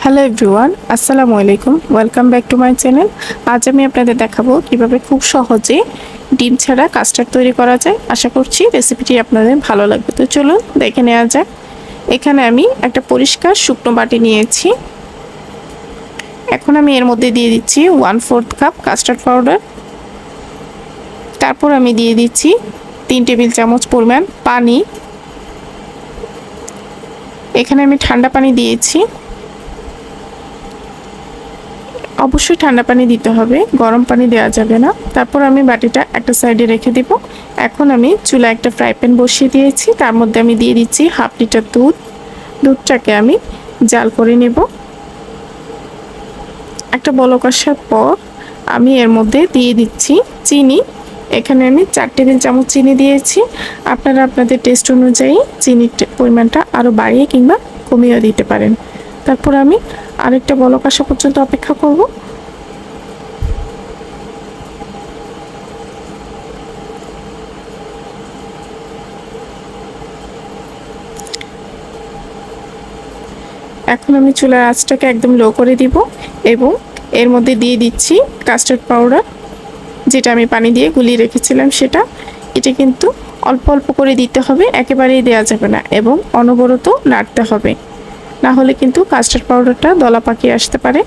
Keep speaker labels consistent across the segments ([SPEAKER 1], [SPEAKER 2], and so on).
[SPEAKER 1] Hello everyone, আসসালামু আলাইকুম। Welcome back to my channel. আজ আমি আপনাদের দেখাবো কিভাবে খুব সহজে ডিম ছাড়া কাস্টার্ড তৈরি করা যায়। আশা করছি রেসিপিটি আপনাদের ভালো লাগবে। তো চলুন দেখে নেওয়া যাক। এখানে আমি একটা পরিষ্কার শুকনো বাটি নিয়েছি। এখন আমি এর মধ্যে দিয়ে দিচ্ছি 1/4 কাপ কাস্টার্ড পাউডার। তারপর আমি দিয়ে দিচ্ছি 3 টেবিল চামচ পরিমাণ পানি। এখানে আমি ঠান্ডা পানি দিয়েছি। অবশ্যই ঠান্ডা পানি দিতে হবে, গরম পানি দেওয়া যাবে না। তারপর আমি বাটিটা একটা সাইডে রেখে দিব। এখন আমি চুলায় একটা ফ্রাই প্যান বসিয়ে দিয়েছি। তার মধ্যে আমি দিয়ে দিচ্ছি 1/2 লিটার দুধ। দুধটাকে আমি জাল করে নেব। একটা বলক আসার পর আমি এর মধ্যে দিয়ে দিচ্ছি চিনি। এখানে আমি 4 টেবিল চামচ চিনি দিয়েছি। আপনারা আপনাদের টেস্ট অনুযায়ী চিনির পরিমাণটা আরও বাড়িয়ে কিংবা কমিয়ে দিতে পারেন। তারপর আমি আরেকটা বলক আসা পর্যন্ত অপেক্ষা করব। এখন আমি চুলার আঁচটাকে একদম লো করে দিব এবং এর মধ্যে দিয়ে দিচ্ছি কাস্টার্ড পাউডার, যেটা আমি পানি দিয়ে গুলিয়ে রেখেছিলাম সেটা। এটা কিন্তু অল্প অল্প করে দিতে হবে, একেবারেই দেওয়া যাবে না, এবং অনবরত নাড়তে হবে, না হলে কিন্তু কাস্টার্ড পাউডারটা দলা পাকিয়ে আসতে পারে।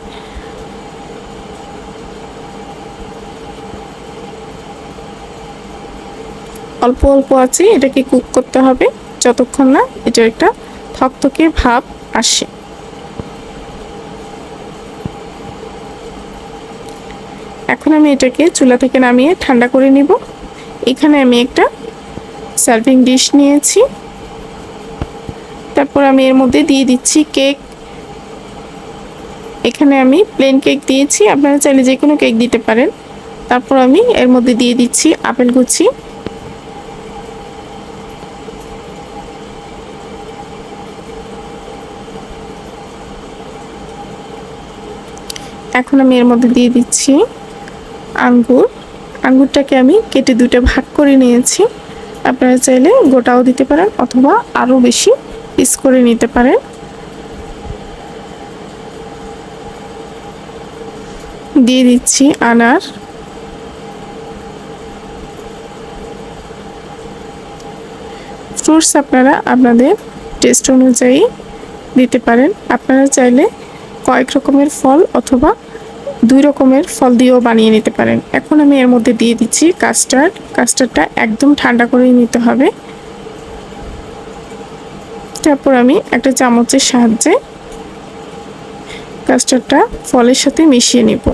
[SPEAKER 1] অল্প অল্প আছে এটাকে কুক করতে হবে যতক্ষণ না এটা একটা থকথকে ভাব আসে। এখন আমি এটাকে চুলা থেকে নামিয়ে ঠান্ডা করে নিব। এখানে আমি একটা সার্ভিং ডিশ নিয়েছি। তারপর আমি এর মধ্যে দিয়ে দিচ্ছি কেক। এখানে আমি প্লেন কেক দিয়েছি, আপনারা চাইলে যে কোনো কেক দিতে পারেন। তারপর আমি এর মধ্যে দিয়ে দিচ্ছি আপেল কুচি। এখন আমি এর মধ্যে দিয়ে দিচ্ছি আঙ্গুর। আঙ্গুরটাকে আমি কেটে দুটো ভাগ করে নিয়েছি। আপনারা চাইলে গোটাও দিতে পারেন অথবা আরও বেশি পিস করে নিতে পারেন। দিয়ে দিচ্ছি আনার। ফ্রুটস আপনারা আপনাদের টেস্ট অনুযায়ী দিতে পারেন। আপনারা চাইলে কয়েক রকমের ফল অথবা 2 রকমের ফল দিয়েও বানিয়ে নিতে পারেন। এখন আমি এর মধ্যে দিয়ে দিচ্ছি কাস্টার্ড। কাস্টার্ডটা একদম ঠান্ডা করে নিতে হবে। তারপর আমি একটা চামচের সাহায্যে কাস্টার্ডটা ফলের সাথে মিশিয়ে নিব।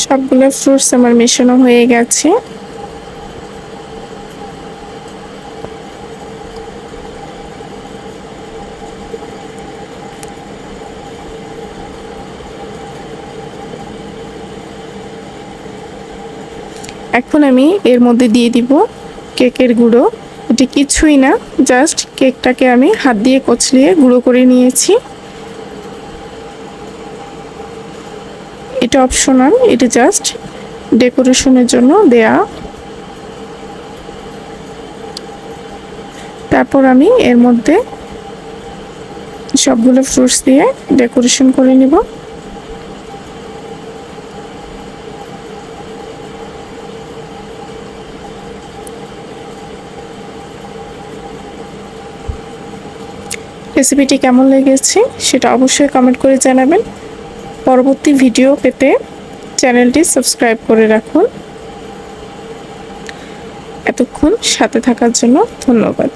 [SPEAKER 1] সবগুলো ফ্রুটস আমার মেশানো হয়ে গেছে। এখন আমি এর মধ্যে দিয়ে দিব কেকের গুঁড়ো। এটি কিছুই না, জাস্ট কেকটাকে আমি হাত দিয়ে কচলিয়ে গুঁড়ো করে নিয়েছি। এটা অপশনাল, এটা জাস্ট ডেকোরেশনের জন্য দেয়া। তারপর আমি এর মধ্যে সবগুলো ফ্রুটস দিয়ে ডেকোরেশন করে নিব। রেসিপিটি কেমন লেগেছে সেটা অবশ্যই কমেন্ট করে জানাবেন। পরবর্তী ভিডিও পেতে চ্যানেলটি সাবস্ক্রাইব করে রাখুন। এতক্ষণ সাথে থাকার জন্য ধন্যবাদ।